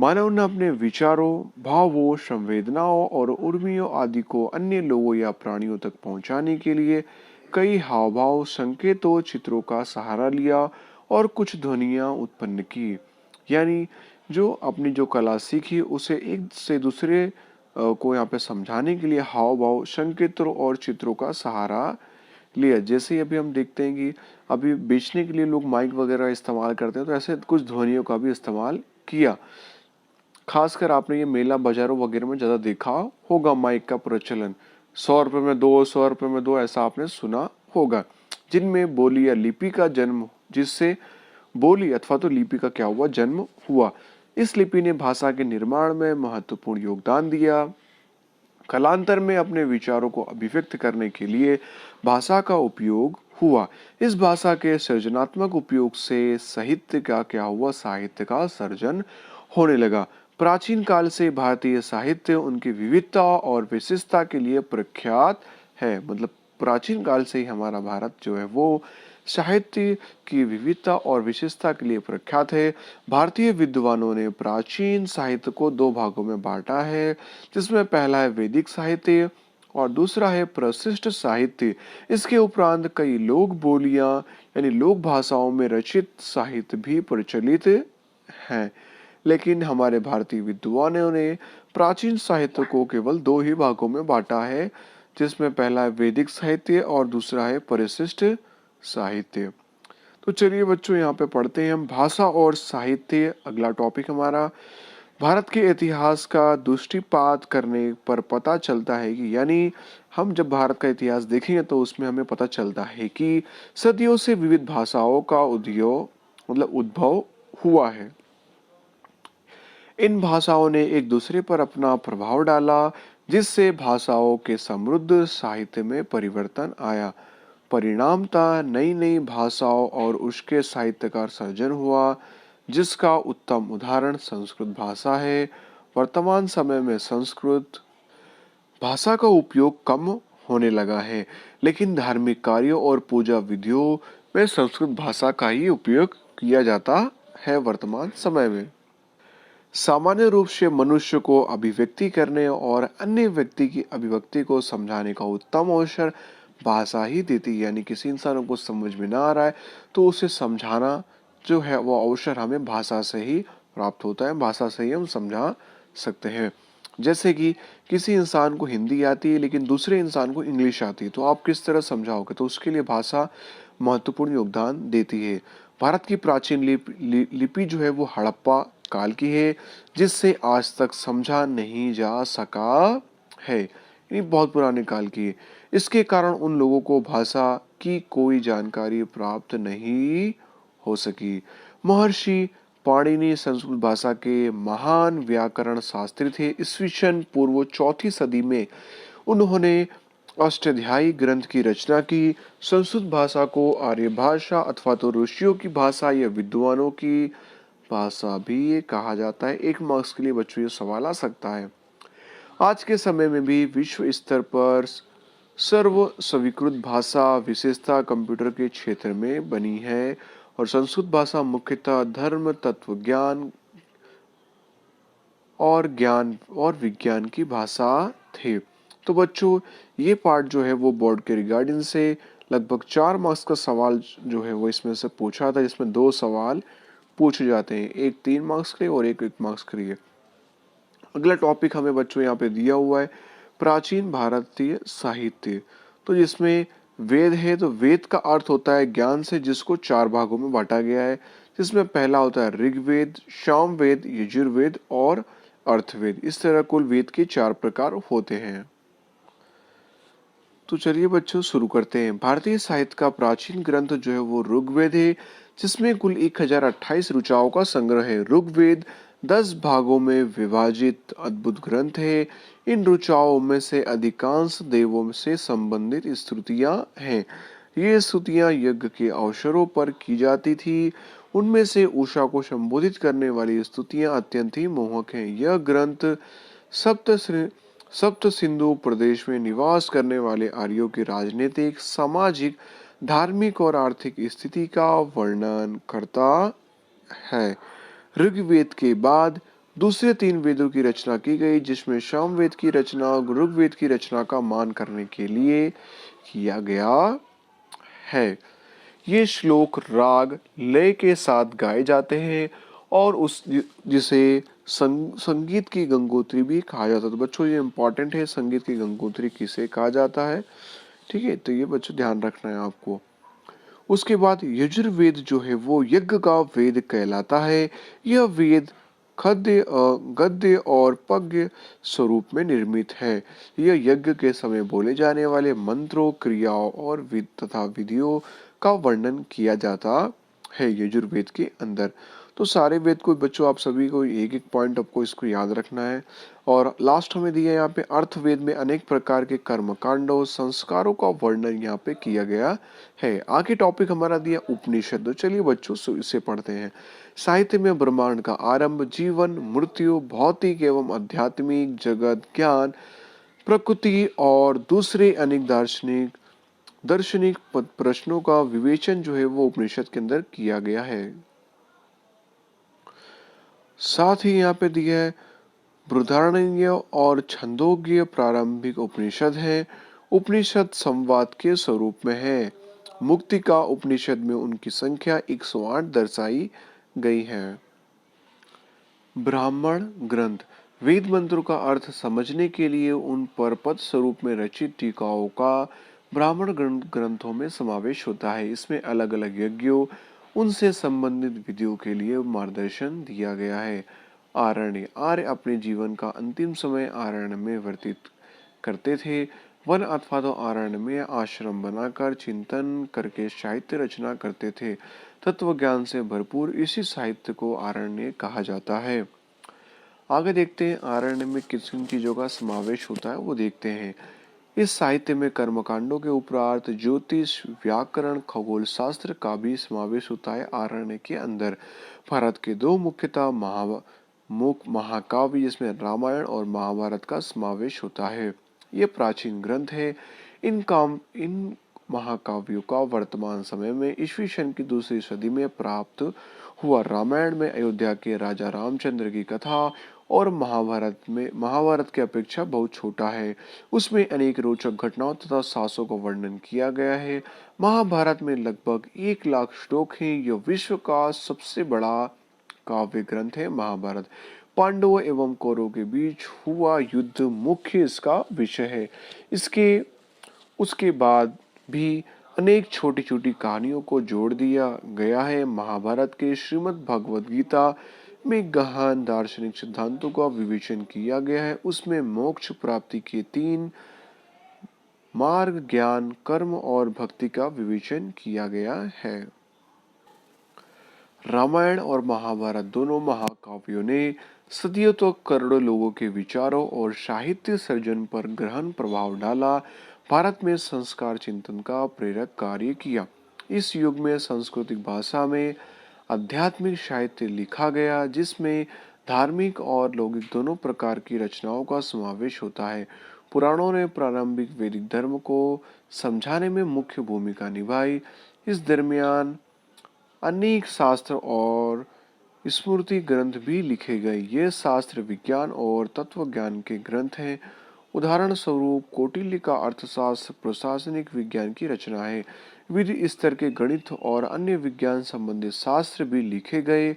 मानव ने अपने विचारों, भावों, संवेदनाओं और उर्मियों आदि को अन्य लोगों या प्राणियों तक पहुंचाने के लिए कई हाव-भाव, संकेतों, चित्रों का सहारा लिया और कुछ ध्वनियां उत्पन्न की। यानी जो अपनी जो कला सीखी उसे एक से दूसरे को यहाँ पे समझाने के लिए हाव-भाव, संकेतों और चित्रों का सहारा लिया। जैसे ही अभी हम देखते हैं कि अभी बेचने के लिए लोग माइक वगैरह इस्तेमाल करते हैं, तो ऐसे कुछ ध्वनियों का भी इस्तेमाल किया। खासकर आपने ये मेला बाजारों वगैरह में ज़्यादा देखा होगा माइक का प्रचलन। 100 रुपए में दो, 100 रुपए में दो, ऐसा आपने सुना होगा। जिनमें बोली या लिपि का जन्म, जिससे बोली अथवा तो लिपि का क्या हुआ, जन्म हुआ। इस लिपि ने भाषा के निर्माण में महत्वपूर्ण योगदान दिया। कालांतर में अपने विचारों को अभिव्यक्त करने के लिए भाषा का उपयोग हुआ। इस भाषा के सृजनात्मक उपयोग से साहित्य का क्या हुआ, साहित्य का सर्जन होने लगा। प्राचीन काल से भारतीय साहित्य उनकी विविधता और विशिष्टता के लिए प्रख्यात है। मतलब प्राचीन काल से ही हमारा भारत जो है वो साहित्य की विविधता और विशेषता के लिए प्रख्यात है। भारतीय विद्वानों ने प्राचीन साहित्य को दो भागों में बांटा है, जिसमें पहला है वैदिक साहित्य और दूसरा है प्रशिष्ट साहित्य। इसके उपरांत कई लोक बोलियां यानी लोक भाषाओं में रचित साहित्य भी प्रचलित हैं। लेकिन हमारे भारतीय विद्वानों ने प्राचीन साहित्य को केवल दो ही भागों में बांटा है, जिसमें पहला है वैदिक साहित्य और दूसरा है परिशिष्ट साहित्य। तो चलिए बच्चों, यहाँ पे पढ़ते हैं हम भाषा और साहित्य। अगला टॉपिक हमारा भारत के इतिहास का दृष्टिपात करने पर पता चलता है कि यानी हम जब भारत का इतिहास देखेंगे तो उसमें हमें पता चलता है कि सदियों से विविध भाषाओं का उद्भव हुआ है। इन भाषाओं ने एक दूसरे पर अपना प्रभाव डाला, जिससे भाषाओं के समृद्ध साहित्य में परिवर्तन आया। परिणामतः नई नई भाषाओं और उसके साहित्य का सर्जन हुआ, जिसका उत्तम उदाहरण संस्कृत भाषा है। वर्तमान समय में संस्कृत भाषा का उपयोग कम होने लगा है, लेकिन धार्मिक कार्यों और पूजा विधियों में संस्कृत भाषा का ही उपयोग किया जाता है वर्तमान समय में। सामान्य रूप से मनुष्य को अभिव्यक्ति करने और अन्य व्यक्ति की अभिव्यक्ति को समझाने का उत्तम अवसर भाषा ही देती है। यानी किसी इंसान को समझ में ना आ रहा है तो उसे समझाना जो है वो अवसर हमें भाषा से ही प्राप्त होता है, भाषा से ही हम समझा सकते हैं। जैसे कि किसी इंसान को हिंदी आती है लेकिन दूसरे इंसान को इंग्लिश आती है, तो आप किस तरह समझाओगे, तो उसके लिए भाषा महत्वपूर्ण योगदान देती है। भारत की प्राचीन लिपि जो है वो हड़प्पा काल की है, जिससे आज तक समझा नहीं जा सका है। ये बहुत पुराने काल की है। इसके कारण उन लोगों को भाषा की कोई जानकारी प्राप्त नहीं हो सकी। महर्षि पाणिनि संस्कृत भाषा के महान व्याकरण शास्त्री थे। ईस्वीसन पूर्व 4वीं सदी में उन्होंने अष्टाध्यायी ग्रंथ की रचना की। संस्कृत भाषा को आर्य भाषा अथवा तो ऋषियों की भाषा या विद्वानों की भाषा भी कहा जाता है। एक मार्क्स के लिए बच्चों ये सवाल आ सकता है। आज के समय में भी विश्व स्तर पर सर्व स्वीकृत भाषा विशेषता कंप्यूटर के क्षेत्र में बनी है और संस्कृत भाषा मुख्यतः धर्म, तत्व ज्ञान और विज्ञान की भाषा थे। तो बच्चों ये पार्ट जो है वो बोर्ड के रिगार्डिंग से लगभग 4 मार्क्स का सवाल जो है वो इसमें से पूछा था, जिसमें 2 सवाल पूछे जाते हैं, एक 3 मार्क्स के और एक 1 मार्क्स के लिए। अगला टॉपिक हमें बच्चों यहाँ पे दिया हुआ है प्राचीन भारतीय साहित्य। तो जिसमें वेद है, तो वेद का अर्थ होता है ज्ञान से, जिसको 4 भागों में बांटा गया है, जिसमें पहला होता है ऋग्वेद, सामवेद, यजुर्वेद और अर्थवेद। इस तरह कुल वेद के 4 प्रकार होते हैं। तो चलिए बच्चों शुरू करते हैं। भारतीय साहित्य का प्राचीन ग्रंथ जो है वो ऋग्वेद है, जिसमें कुल 1028 ऋचाओं का संग्रह है। ऋग्वेद 10 भागों में विभाजित अद्भुत ग्रंथ है। इन ऋचाओं में से अधिकांश देवों से संबंधित स्तुतियां हैं। ये स्तुतियां यज्ञ के अवसरों पर की जाती थी। उनमें से उषा को संबोधित करने वाली स्तुतियां अत्यंत ही मोहक हैं। यह ग्रंथ सप्त सप्त सिंधु प्रदेश में निवास करने वाले आर्यों की राजनीतिक, सामाजिक, धार्मिक और आर्थिक स्थिति का वर्णन करता है। ऋग्वेद के बाद दूसरे 3 वेदों की रचना की गई, जिसमें सामवेद की रचना ऋग्वेद की रचना का मान करने के लिए किया गया है। ये श्लोक राग लय के साथ गाए जाते हैं और उस जिसे संगीत की गंगोत्री भी कहा जाता है। तो बच्चों ये इंपॉर्टेंट है, संगीत की गंगोत्री किसे कहा जाता है, ठीक है, तो ये बच्चों ध्यान रखना है आपको। उसके बाद यजुर्वेद जो है वो यज्ञ का वेद कहलाता है। यह वेद गद्य और पद्य स्वरूप में निर्मित है। यह यज्ञ के समय बोले जाने वाले मंत्रों, क्रियाओं और तथा विधियों का वर्णन किया जाता है यजुर्वेद के अंदर। तो सारे वेद को बच्चों आप सभी को एक एक पॉइंट आपको इसको याद रखना है। और लास्ट हमें दिया यहाँ पे अर्थवेद में अनेक प्रकार के कर्म कांडों संस्कारों का वर्णन यहाँ पे किया गया है। आगे टॉपिक हमारा दिया उपनिषद। तो चलिए बच्चों इसे पढ़ते हैं। साहित्य में ब्रह्मांड का आरंभ, जीवन, मृत्यु, भौतिक एवं आध्यात्मिक जगत, ज्ञान, प्रकृति और दूसरे अनेक दार्शनिक प्रश्नों का विवेचन जो है वो उपनिषद के अंदर किया गया है। साथ ही यहाँ पे दिया है बृहदारण्यक और छंदोग्य प्रारंभिक उपनिषद है। उपनिषद संवाद के स्वरूप में है। मुक्तिका उपनिषद में उनकी संख्या 108 दर्शाई गई है। ब्राह्मण ग्रंथ वेद मंत्रों का अर्थ समझने के लिए उन पर पद स्वरूप में रचित टीकाओं का ब्राह्मण ग्रंथों में समावेश होता है। इसमें अलग अलग यज्ञों उनसे संबंधित विधियों के लिए मार्गदर्शन दिया गया है। आर्य अपने जीवन का अंतिम समय अरण्य में व्यतीत करते थे। वन अथवा तो अरण्य में आश्रम बनाकर चिंतन करके साहित्य रचना करते थे। तत्व ज्ञान से भरपूर इसी साहित्य को अरण्य कहा जाता है। आगे देखते हैं अरण्य में किन किन चीजों का समावेश होता है वो देखते हैं। इस साहित्य में कर्मकांडों के उपरांत ज्योतिष, व्याकरण, खगोल शास्त्र का भी समावेश होता है। अरण्य के अंदर भारत के दो मुख्यतः महाकाव्य जिसमें रामायण और महाभारत का समावेश होता है। ये प्राचीन ग्रंथ है। इन महाकाव्यों का वर्तमान समय में ईस्वी सन की दूसरी सदी में प्राप्त हुआ। रामायण में अयोध्या के राजा रामचंद्र की कथा और महाभारत की अपेक्षा बहुत छोटा है। उसमें अनेक रोचक घटनाओं तथा साहसों का वर्णन किया गया है। महाभारत में लगभग 1 लाख श्लोक हैं। यह विश्व का सबसे बड़ा काव्य ग्रंथ है महाभारत। पांडवों एवं कौरवों के बीच हुआ युद्ध मुख्य इसका विषय है। उसके बाद भी अनेक छोटी छोटी कहानियों को जोड़ दिया गया है। महाभारत के श्रीमद् भगवद गीता में गहन दार्शनिक सिद्धांतों का विवेचन किया गया है। उसमें मोक्ष प्राप्ति के 3 मार्ग, ज्ञान, कर्म और भक्ति का विवेचन किया गया है। रामायण और महाभारत दोनों महाकाव्यों ने सदियों तक करोड़ों लोगों के विचारों और साहित्य सर्जन पर गहन प्रभाव डाला। भारत में संस्कार चिंतन का प्रेरक कार्य किया। इस युग में सांस्कृतिक भाषा में आध्यात्मिक साहित्य लिखा गया, जिसमें धार्मिक और लौकिक दोनों प्रकार की रचनाओं का समावेश होता है। पुराणों ने प्रारंभिक वैदिक धर्म को समझाने में मुख्य भूमिका निभाई। इस दरमियान अनेक शास्त्र और स्मृति ग्रंथ भी लिखे गए। ये शास्त्र विज्ञान और तत्व ज्ञान के ग्रंथ हैं। उदाहरण स्वरूप कौटिल्य का अर्थशास्त्र प्रशासनिक विज्ञान की रचना है। विधि स्तर के गणित और अन्य विज्ञान संबंधित शास्त्र भी लिखे गए।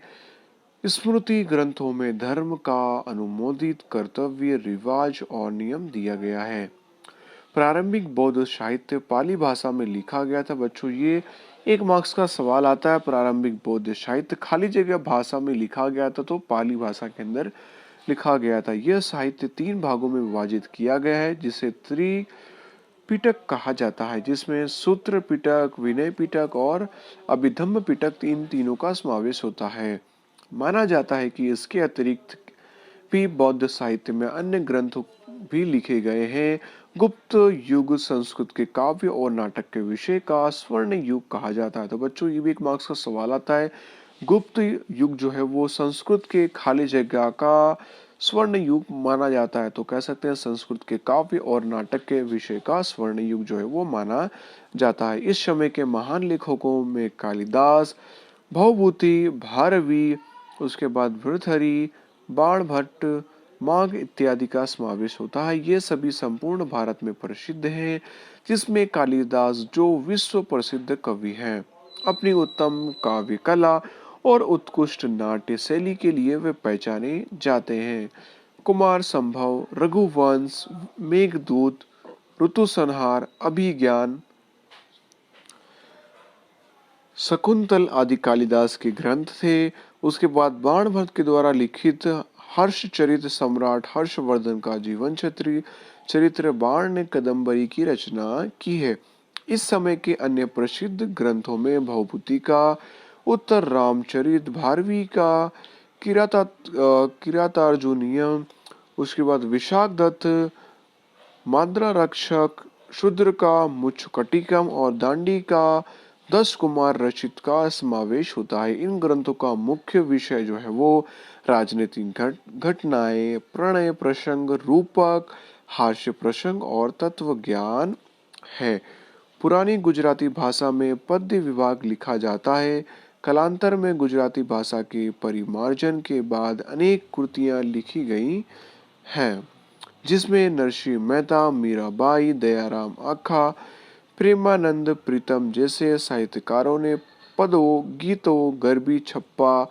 स्मृति ग्रंथों में धर्म का अनुमोदित कर्तव्य, रिवाज और नियम दिया गया है। प्रारंभिक बौद्ध साहित्य पाली भाषा में लिखा गया था। बच्चों ये 1 मार्क्स का सवाल आता है। प्रारंभिक बौद्ध साहित्य खाली जगह भाषा में लिखा गया था, तो पाली भाषा के अंदर लिखा गया था। यह साहित्य 3 भागों में विभाजित किया गया है, जिसे त्रिपिटक कहा जाता है, जिसमें सूत्र पिटक, विनय पिटक और अभिधम्म पिटक इन तीनों का समावेश होता है। माना जाता है कि इसके अतिरिक्त भी बौद्ध साहित्य में अन्य ग्रंथ भी लिखे गए हैं। गुप्त युग संस्कृत के काव्य और नाटक के विषय का स्वर्ण युग कहा जाता है। तो बच्चों ये भी 1 मार्क्स का सवाल आता है। गुप्त युग जो है वो संस्कृत के खाली जगह का स्वर्ण युग माना जाता है। तो कह सकते हैं संस्कृत के काव्य और नाटक के विषय का स्वर्ण युग जो है वो माना जाता है। इस समय के महान लेखकों में कालिदास, भवभूति, भारवी, उसके बाद भर्तृहरि, बाण भट्ट, माघ इत्यादि का समावेश होता है। ये सभी संपूर्ण भारत में प्रसिद्ध हैं, जिसमें कालिदास जो विश्व प्रसिद्ध कवि हैं, अपनी उत्तम काव्य कला और उत्कृष्ट नाट्य शैली के लिए वे पहचाने जाते हैं। कुमार संभव, रघुवंश, मेघदूत, ऋतुसंहार, अभिज्ञान, शकुंतल आदि कालिदास के ग्रंथ थे। उसके बाद बाण भट्ट के द्वारा लिखित हर्षचरित सम्राट हर्षवर्धन का जीवन चरित्र बाण ने कदम्बरी की रचना की है। इस समय के अन्य प्रसिद्ध ग्रंथों में भवभूति का, उत्तर रामचरित, भारवी का, किरातार्जुनीयम, उसके बाद विशाख दत्त, माद्रा रक्षक, शूद्र का मुच्छकटिकम और दांडी का 10 कुमार रचित का समावेश होता है। इन ग्रंथों का मुख्य विषय जो है वो राजनीतिक घटनाएं, प्रणय प्रसंग, रूपक, हास्य प्रसंग और तत्व ज्ञान है। पुरानी गुजराती भाषा में पद्य विभाग लिखा जाता है। कालांतर में गुजराती भाषा के परिमार्जन के बाद अनेक कृतियां लिखी गई हैं, जिसमें नरसिंह मेहता, मीराबाई, दयाराम आखा, प्रेमानंद प्रीतम जैसे साहित्यकारों ने पदों, गीतों, गरबी छप्पा,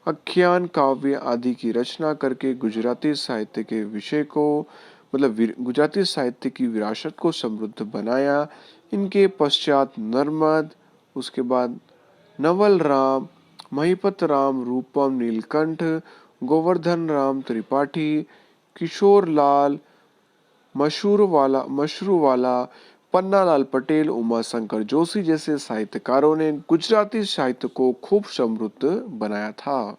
आख्यान, काव्य आदि की रचना करके गुजराती साहित्य के विषय को गुजराती साहित्य की विरासत को समृद्ध बनाया। इनके पश्चात नर्मद, उसके बाद नवल राम, महिपत राम, रूपम, नीलकंठ, गोवर्धन राम त्रिपाठी, किशोर लाल, मशरूवाला, पन्नालाल पटेल, उमाशंकर जोशी जैसे साहित्यकारों ने गुजराती साहित्य को खूब समृद्ध बनाया था।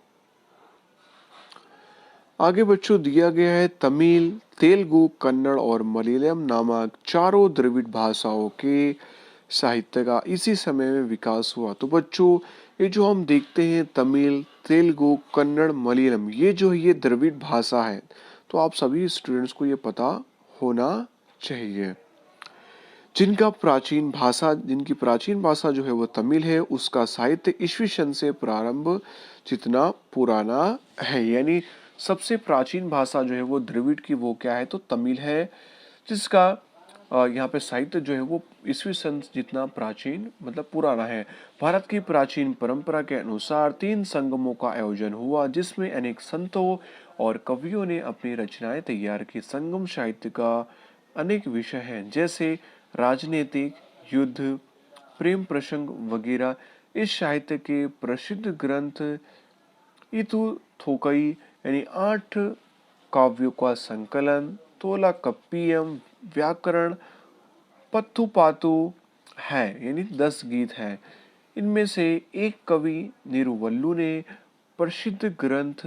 आगे बच्चों दिया गया है तमिल, तेलुगु, कन्नड़ और मलयालम नामक चारों द्रविड़ भाषाओं के साहित्य का इसी समय में विकास हुआ। तो बच्चों ये जो हम देखते हैं तमिल, तेलुगु, कन्नड़, मलयालम, ये जो ये द्रविड़ भाषा है, तो आप सभी स्टूडेंट्स को ये पता होना चाहिए। जिनकी प्राचीन भाषा जो है वो तमिल है, उसका साहित्य ईस्वी सन से प्रारंभ जितना पुराना है। यानी सबसे प्राचीन भाषा जो है वो द्रविड़ की वो क्या है तो तमिल है, जिसका यहाँ पे साहित्य जो है वो ईस्वी सन जितना प्राचीन पुराना है। भारत की प्राचीन परंपरा के अनुसार 3 संगमों का आयोजन हुआ, जिसमें अनेक संतों और कवियों ने अपनी रचनाएं तैयार की। संगम साहित्य का अनेक विषय हैं, जैसे राजनीतिक, युद्ध, प्रेम प्रसंग वगैरह। इस साहित्य के प्रसिद्ध ग्रंथ इतु थोकई यानी 8 काव्यों का संकलन, तोला कप्पियम, व्याकरण, पत्थु पातु है यानी 10 गीत हैं। इनमें से एक कवि निरुवल्लु ने प्रसिद्ध ग्रंथ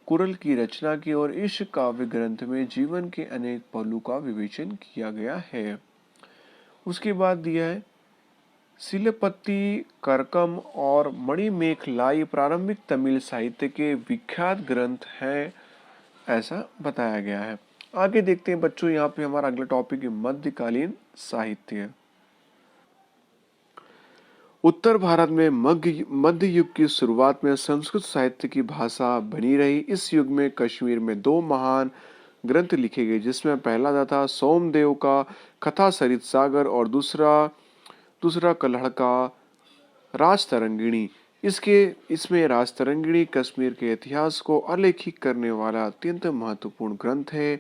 कुरल की रचना की और इस काव्य ग्रंथ में जीवन के अनेक पहलू का विवेचन किया गया है। उसके बाद दिया है शिलपति, करकम और मणिमेखलाई प्रारंभिक तमिल साहित्य के विख्यात ग्रंथ हैं, ऐसा बताया गया है। आगे देखते हैं बच्चों, यहाँ पे हमारा अगला टॉपिक है मध्यकालीन साहित्य। उत्तर भारत में मध्य युग की शुरुआत में संस्कृत साहित्य की भाषा बनी रही। इस युग में कश्मीर में 2 महान ग्रंथ लिखे गए, जिसमें पहला था सोमदेव का कथा सरित सागर और दूसरा कल्हड़ का राजतरंगिणी। इसमें राजतरंगिणी कश्मीर के इतिहास को आलेखित करने वाला अत्यंत महत्वपूर्ण ग्रंथ है।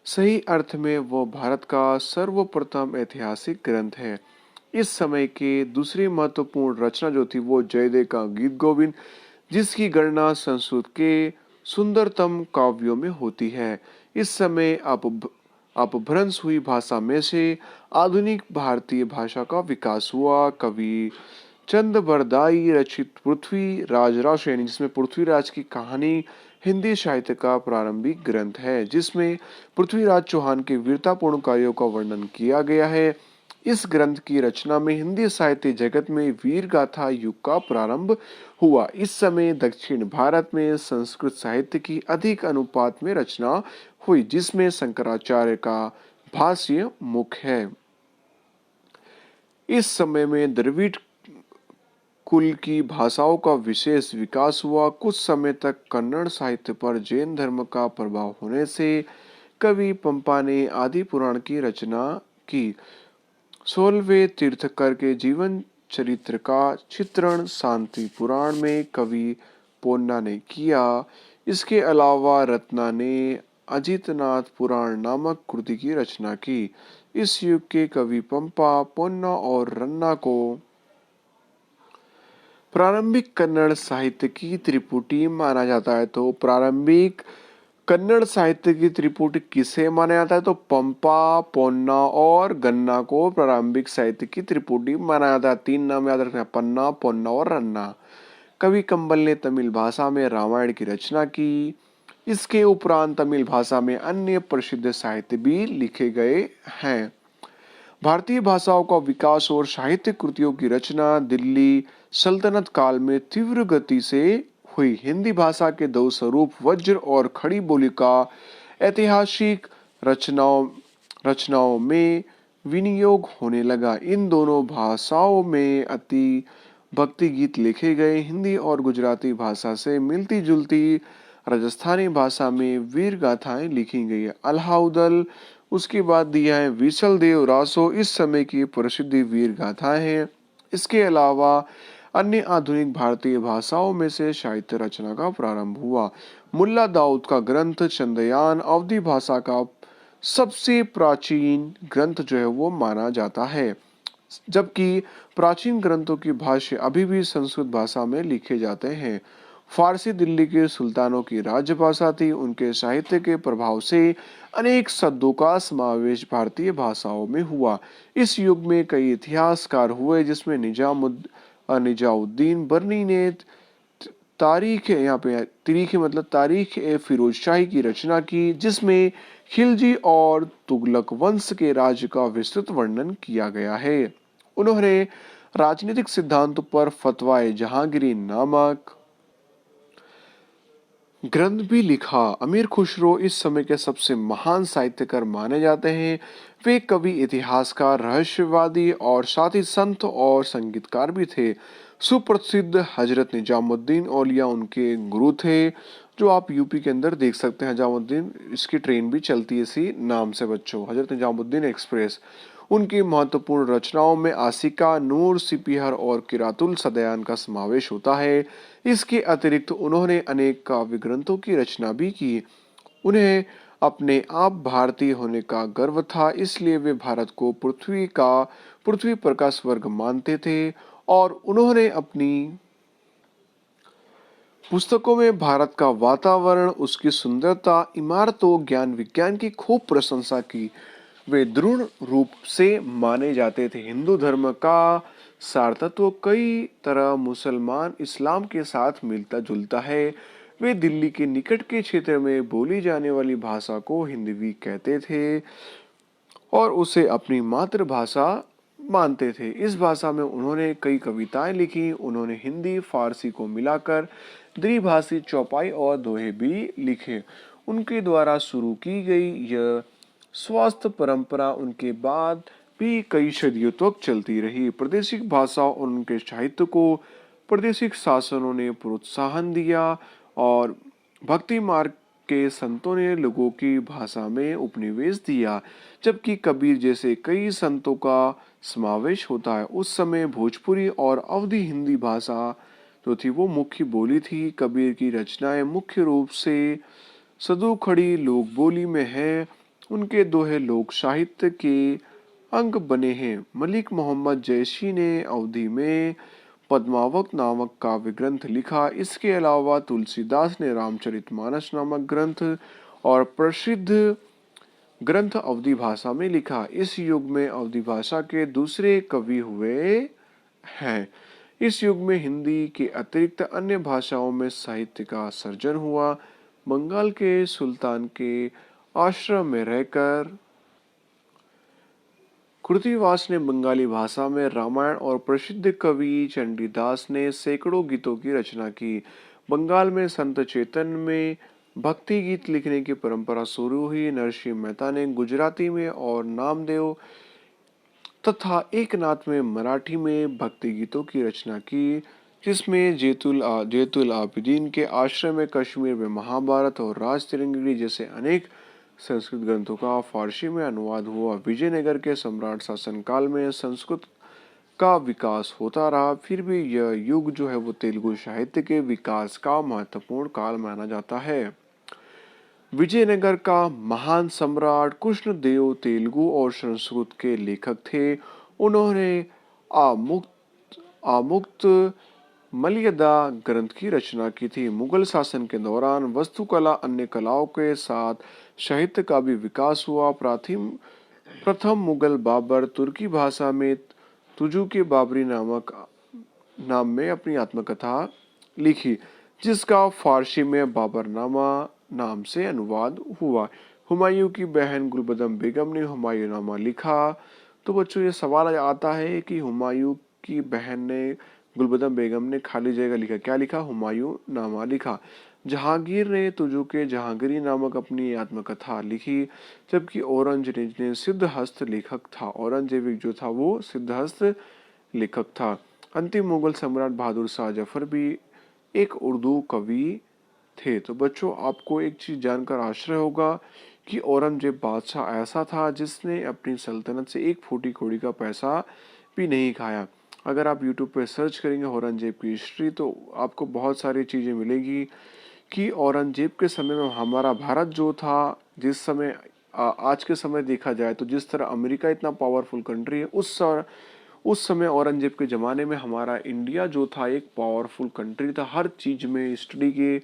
सही अर्थ में वो भारत का सर्वप्रथम ऐतिहासिक ग्रंथ है। इस समय के दूसरी महत्वपूर्ण रचना जो थी वो जयदेव का गीत गोविंद, जिसकी गणना संस्कृत के सुंदरतम काव्यों में होती है। इस समय अपभ्रंश हुई भाषा में से आधुनिक भारतीय भाषा का विकास हुआ। कवि चंद बरदाई रचित पृथ्वीराज राशयनी, जिसमें पृथ्वीराज की कहानी हिंदी साहित्य का प्रारंभिक ग्रंथ है, जिसमें पृथ्वीराज चौहान के वीरतापूर्ण कार्यों का वर्णन किया गया है। इस ग्रंथ की रचना में हिंदी साहित्य जगत में वीर गाथा युग का प्रारंभ हुआ। इस समय दक्षिण भारत में संस्कृत साहित्य की अधिक अनुपात में रचना हुई, जिसमें शंकराचार्य का भाष्य मुख्य है। इस समय में द्रविड़ कुल की भाषाओं का विशेष विकास हुआ। कुछ समय तक कन्नड़ साहित्य पर जैन धर्म का प्रभाव होने से कवि पंपा ने आदि पुराण की रचना की। 16वें तीर्थंकर के जीवन चरित्र का चित्रण शांति पुराण में कवि पोन्ना ने किया। इसके अलावा रत्ना ने अजितनाथ पुराण नामक कृति की रचना की। इस युग के कवि पंपा, पोन्ना और रन्ना को प्रारंभिक कन्नड़ साहित्य की त्रिपुटी माना जाता है। तो प्रारंभिक कन्नड़ साहित्य की त्रिपुटी किसे माना जाता है? तो पंपा, पोन्ना और गन्ना को प्रारंभिक साहित्य की त्रिपुटी माना जाता है। 3 नाम याद रखना, पन्ना, पोन्ना और रन्ना। कवि कंबल ने तमिल भाषा में रामायण की रचना की। इसके उपरांत तमिल भाषा में अन्य प्रसिद्ध साहित्य भी लिखे गए हैं। भारतीय भाषाओं का विकास और साहित्य कृतियों की रचना दिल्ली सल्तनत काल में तीव्र गति से हुई। हिंदी भाषा के दो स्वरूप वज्र और खड़ी बोली का ऐतिहासिक रचनाओं में विनियोग होने लगा। इन दोनों भाषाओं में अति भक्ति गीत लिखे गए। हिंदी और गुजराती भाषा से मिलती जुलती राजस्थानी भाषा में वीर गाथाएं लिखी गई। अलाउद्दीन उसके बाद दिया है विसल देव रासो इस समय की प्रसिद्ध वीर गाथाएं हैं। इसके अलावा अन्य आधुनिक भारतीय भाषाओं में से साहित्य रचना का प्रारंभ हुआ। मुल्ला दाऊद का ग्रंथ चंद्रयान अवधी भाषा का सबसे प्राचीन ग्रंथ जो है वो माना जाता है, जबकि प्राचीन ग्रंथों की भाष्य अभी भी संस्कृत भाषा में लिखे जाते हैं। फारसी दिल्ली के सुल्तानों की राजभाषा थी। उनके साहित्य के प्रभाव से अनेक शब्दों का समावेश भारतीय भाषाओं में हुआ। इस युग में कई इतिहासकार हुए, जिसमें निजामुद्दीन बरनी ने तारीख, यहाँ पे तारीख मतलब तारीख ए फिरोज शाही की रचना की, जिसमें खिलजी और तुगलक वंश के राज्य का विस्तृत वर्णन किया गया है। उन्होंने राजनीतिक सिद्धांतों पर फतवाए जहांगीरी नामक ग्रंथ भी लिखा। अमीर खुसरो इस समय के सबसे महान साहित्यकार माने जाते हैं। वे कवि, इतिहासकार, रहस्यवादी और साथ ही संत और संगीतकार भी थे। सुप्रसिद्ध हजरत निजामुद्दीन औलिया उनके गुरु थे, जो आप यूपी के अंदर देख सकते हैं। निजामुद्दीन, इसकी ट्रेन भी चलती है इसी नाम से बच्चों, हजरत निजामुद्दीन एक्सप्रेस। उनकी महत्वपूर्ण रचनाओं में आसिका, नूर, सिपिहर और किरातुल सदयान का समावेश होता है। इसके अतिरिक्त उन्होंने अनेक काव्य ग्रंथों की रचना भी की। उन्हें अपने आप भारतीय होने का गर्व था, इसलिए वे भारत को पृथ्वी पर का स्वर्ग मानते थे और उन्होंने अपनी पुस्तकों में भारत का वातावरण, उसकी सुंदरता, इमारतों, ज्ञान विज्ञान की खूब प्रशंसा की। वे दृढ़ रूप से माने जाते थे। हिंदू धर्म का सारतत्व कई तरह मुसलमान इस्लाम के साथ मिलता जुलता है। वे दिल्ली के निकट के क्षेत्र में बोली जाने वाली भाषा को हिंदवी कहते थे और उसे अपनी मातृभाषा मानते थे। इस भाषा में उन्होंने कई कविताएं लिखी। उन्होंने हिंदी फारसी को मिलाकर द्विभाषी चौपाई और दोहे भी लिखे। उनके द्वारा शुरू की गई यह स्वास्थ्य परंपरा उनके बाद भी कई सदियों तक चलती रही। प्रादेशिक भाषा और उनके साहित्य को प्रादेशिक शासनों ने प्रोत्साहन दिया और भक्ति मार्ग के संतों ने लोगों की भाषा में उपनिवेश दिया। जबकि कबीर जैसे कई संतों का समावेश होता है। उस समय भोजपुरी और अवधी हिंदी भाषा जो थी वो मुख्य बोली थी। कबीर की रचनाएं मुख्य रूप से सदु खड़ी लोक बोली में है। उनके दोहे लोक साहित्य के अंग बने हैं। मलिक मोहम्मद जैशी ने अवधी में पद्मावत नामक काव्य ग्रंथ लिखा। इसके अलावा तुलसीदास ने रामचरितमानस नामक ग्रंथ और प्रसिद्ध ग्रंथ अवधी भाषा में लिखा। इस युग में अवधी भाषा के दूसरे कवि हुए हैं। इस युग में हिंदी के अतिरिक्त अन्य भाषाओं में साहित्य का सर्जन हुआ। बंगाल के सुल्तान के आश्रम में रहकर कृतिवास ने बंगाली भाषा में रामायण और प्रसिद्ध कवि चंडीदास ने सैकड़ों गीतों की रचना की। बंगाल में संत चैतन्य में भक्ति गीत लिखने की परंपरा शुरू हुई। नरसिंह मेहता ने गुजराती में और नामदेव तथा एकनाथ में मराठी में भक्ति गीतों की रचना की। जिसमें जैतुल आबिदीन के आश्रय में कश्मीर में महाभारत और राज तिरंगिणी जैसे अनेक संस्कृत ग्रंथों का फारसी में अनुवाद हुआ। विजयनगर के सम्राट शासनकाल में संस्कृत का विकास होता रहा, फिर भी यह युग जो है वो तेलुगु साहित्य के विकास का महत्वपूर्ण काल माना जाता है। विजयनगर का महान सम्राट कृष्णदेव तेलुगु और संस्कृत के लेखक थे। उन्होंने आमुक्त मलयदा ग्रंथ की रचना की थी। मुगल शासन के दौरान वास्तुकला अन्य कलाओं के साथ साहित्य का भी विकास हुआ। प्रथम मुगल बाबर तुर्की भाषा में तुजु के बाबरी नाम में अपनी आत्मकथा लिखी, जिसका फारसी में बाबरनामा नाम से अनुवाद हुआ। हुमायूं की बहन गुलबदम बेगम ने हुमायूंनामा लिखा। तो बच्चों ये सवाल आता है कि हुमायूं की बहन ने गुलबदम बेगम ने खाली जगह लिखा, क्या लिखा? हुमायूंनामा लिखा। जहांगीर ने तुजु के जहांगीरी नामक अपनी आत्मकथा लिखी, जबकि औरंगजेब ने सिद्धहस्त लेखक था। औरंगजेब जो था वो सिद्धहस्त लेखक था। अंतिम मुगल सम्राट बहादुर शाह जफर भी एक उर्दू कवि थे। तो बच्चों आपको एक चीज जानकर आश्चर्य होगा कि औरंगजेब बादशाह ऐसा था जिसने अपनी सल्तनत से एक फूटी कौड़ी का पैसा भी नहीं खाया। अगर आप YouTube पे सर्च करेंगे औरंगजेब की हिस्ट्री तो आपको बहुत सारी चीजें मिलेगी कि औरंगजेब के समय में हमारा भारत जो था, जिस समय आज के समय देखा जाए तो जिस तरह अमेरिका इतना पावरफुल कंट्री है, उस समय औरंगजेब के ज़माने में हमारा इंडिया जो था एक पावरफुल कंट्री था। हर चीज़ में, स्टडी के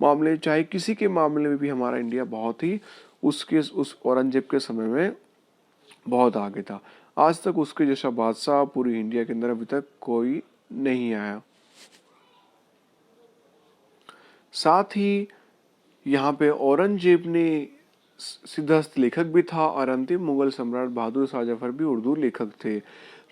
मामले चाहे किसी के मामले में भी हमारा इंडिया बहुत ही उस औरंगजेब के समय में बहुत आगे था। आज तक उसके जैसा बादशाह पूरी इंडिया के अंदर अभी तक कोई नहीं आया। साथ ही यहाँ पे औरंगजेब ने सिद्धहस्त लेखक भी था और अंतिम मुगल सम्राट बहादुर शाह जफर भी उर्दू लेखक थे।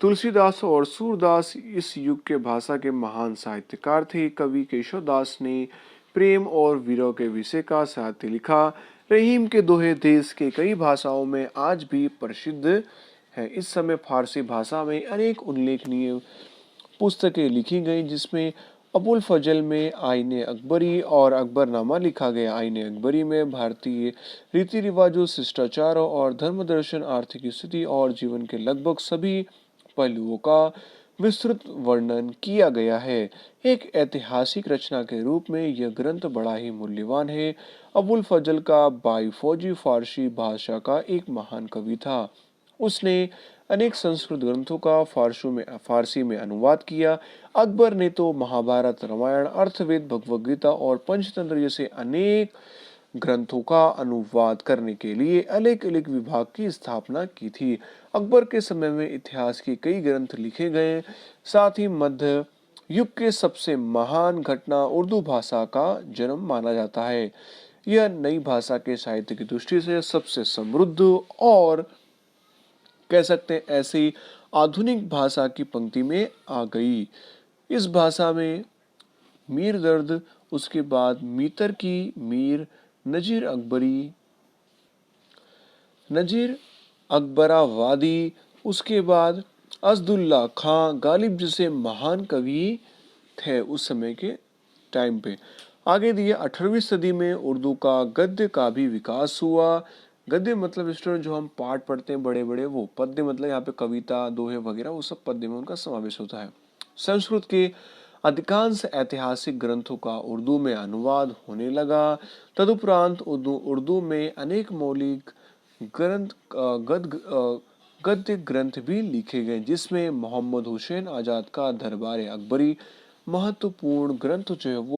तुलसीदास और सूरदास इस युग के भाषा के महान साहित्यकार थे। कवि केशवदास ने प्रेम और विरह के विषय का साहित्य लिखा। रहीम के दोहे देश के कई भाषाओं में आज भी प्रसिद्ध है। इस समय फारसी भाषा में अनेक उल्लेखनीय पुस्तकें लिखी गई, जिसमें अबुल फजल में आईने अकबरी और अकबरनामा लिखा गया। आईने अकबरी में भारतीय रीति रिवाजों, शिष्टाचारों और धर्म दर्शन, आर्थिक स्थिति और जीवन के लगभग सभी पहलुओं का विस्तृत वर्णन किया गया है। एक ऐतिहासिक रचना के रूप में यह ग्रंथ बड़ा ही मूल्यवान है। अबुल फजल का बाई फौजी फारसी भाषा का एक महान कवि था। उसने अनेक संस्कृत ग्रंथों का फारसी में अनुवाद किया। अकबर ने तो महाभारत, रामायण, अर्थवेद, भगवद गीता और पंचतंत्र जैसे अनेक ग्रंथों का अनुवाद करने के लिए अलग अलग विभाग की स्थापना की थी। अकबर के समय में इतिहास के कई ग्रंथ लिखे गए। साथ ही मध्य युग के सबसे महान घटना उर्दू भाषा का जन्म माना जाता है। यह नई भाषा के साहित्य की दृष्टि से सबसे समृद्ध और कह सकते हैं ऐसी आधुनिक भाषा की पंक्ति में आ गई। इस भाषा में मीर दर्द, उसके बाद मीतर की मीर, नजीर अकबरावादी, उसके बाद असदुल्ला खां, गालिब जैसे महान कवि थे उस समय के टाइम पे। आगे दिए 18वीं सदी में उर्दू का गद्य का भी विकास हुआ। गद्य मतलब स्टूडेंट जो हम पाठ पढ़ते हैं बड़े बड़े, वो पद्य मतलब यहाँ पे कविता, दोहे वगैरह वो सब पद्य में उनका समावेश होता है। संस्कृत के अधिकांश ऐतिहासिक ग्रंथों का उर्दू में अनुवाद होने लगा। तदुपरांत उर्दू में अनेक मौलिक गद्य ग्रंथ भी लिखे गए, जिसमें मोहम्मद हुसैन आजाद का दरबार अकबरी महत्वपूर्ण ग्रंथ जो है वो